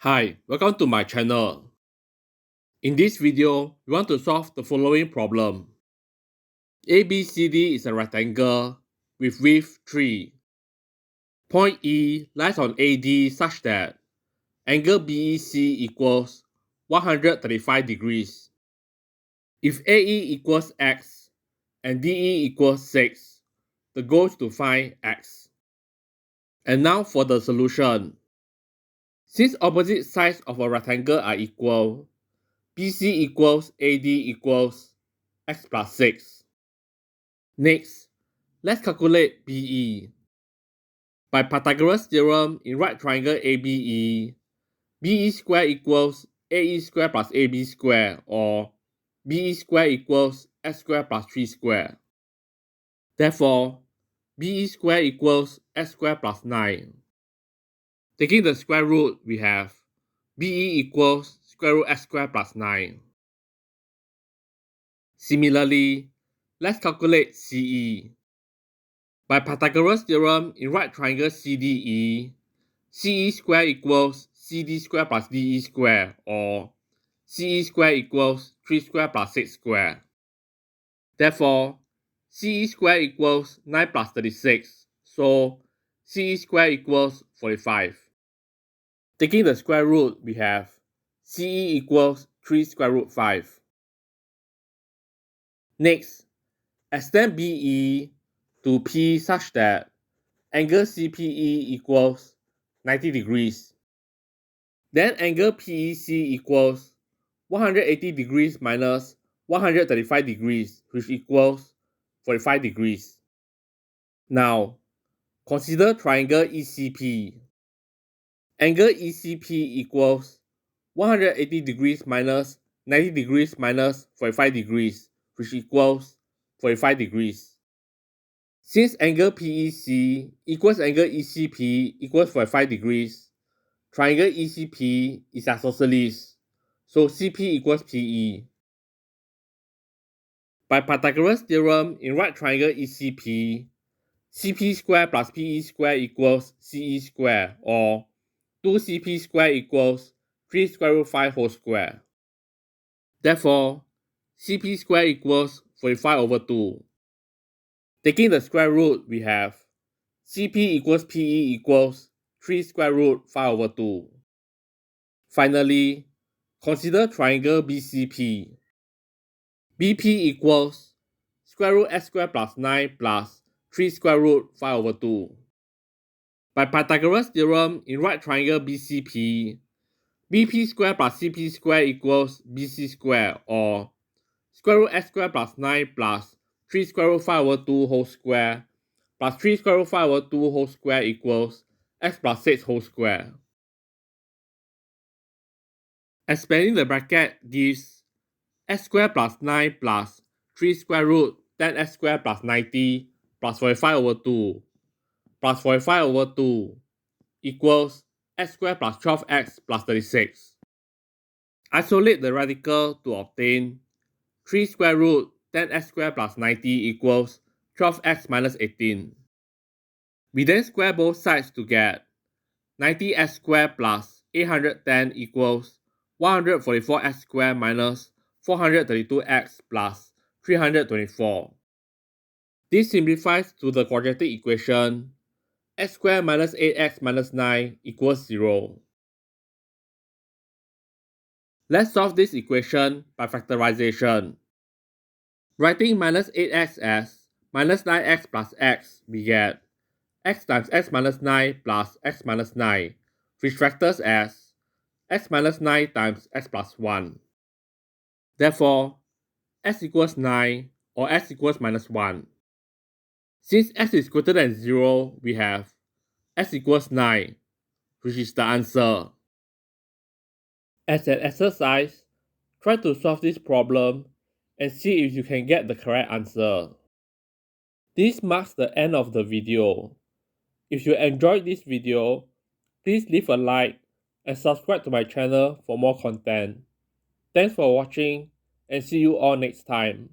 Hi, welcome to my channel. In this video, we want to solve the following problem. ABCD is a rectangle with width 3. Point E lies on AD such that angle BEC equals 135 degrees. If AE equals x and DE equals 6, the goal is to find x. And now for the solution. Since opposite sides of a rectangle are equal, BC equals AD equals x plus 6. Next, let's calculate BE. By Pythagoras theorem in right triangle ABE, BE square equals AE square plus AB square, or BE square equals x square plus 3 square. Therefore, BE square equals x square plus 9. Taking the square root, we have BE equals square root x square plus 9. Similarly, let's calculate CE. By Pythagoras theorem in right triangle CDE, CE square equals CD square plus DE square, or CE square equals 3 square plus 6 square. Therefore, CE square equals 9 plus 36, so CE square equals 45. Taking the square root, we have CE equals 3 square root 5. Next, extend BE to P such that angle CPE equals 90 degrees. Then angle PEC equals 180 degrees minus 135 degrees, which equals 45 degrees. Now, consider triangle ECP. Angle ECP equals 180 degrees minus 90 degrees minus 45 degrees, which equals 45 degrees. Since angle PEC equals angle ECP equals 45 degrees, triangle ECP is isosceles, so CP equals PE. By Pythagoras theorem in right triangle ECP, CP square plus PE square equals CE square, or 2CP square equals 3 square root 5 whole square. Therefore, CP square equals 45 over 2. Taking the square root, we have CP equals PE equals 3 square root 5 over 2. Finally, consider triangle BCP. BP equals square root x square plus 9 plus 3 square root 5 over 2. By Pythagoras theorem in right triangle BCP, BP square plus CP square equals BC square, or square root x square plus 9 plus 3 square root 5 over 2 whole square plus 3 square root 5 over 2 whole square equals x plus 6 whole square. Expanding the bracket gives x square plus 9 plus 3 square root 10x square plus 90 plus 45 over 2 plus 45 over 2 equals x square plus 12x plus 36. Isolate the radical to obtain 3 square root 10x square plus 90 equals 12x minus 18. We then square both sides to get 90x square plus 810 equals 144x square minus 432x plus 324. This simplifies to the quadratic equation x squared minus 8x minus 9 equals 0. Let's solve this equation by factorization. Writing minus 8x as minus 9x plus x, we get x times x minus 9 plus x minus 9, which factors as x minus 9 times x plus 1. Therefore, x equals 9 or x equals minus 1. Since x is greater than 0, we have x equals 9, which is the answer. As an exercise, try to solve this problem and see if you can get the correct answer. This marks the end of the video. If you enjoyed this video, please leave a like and subscribe to my channel for more content. Thanks for watching and see you all next time.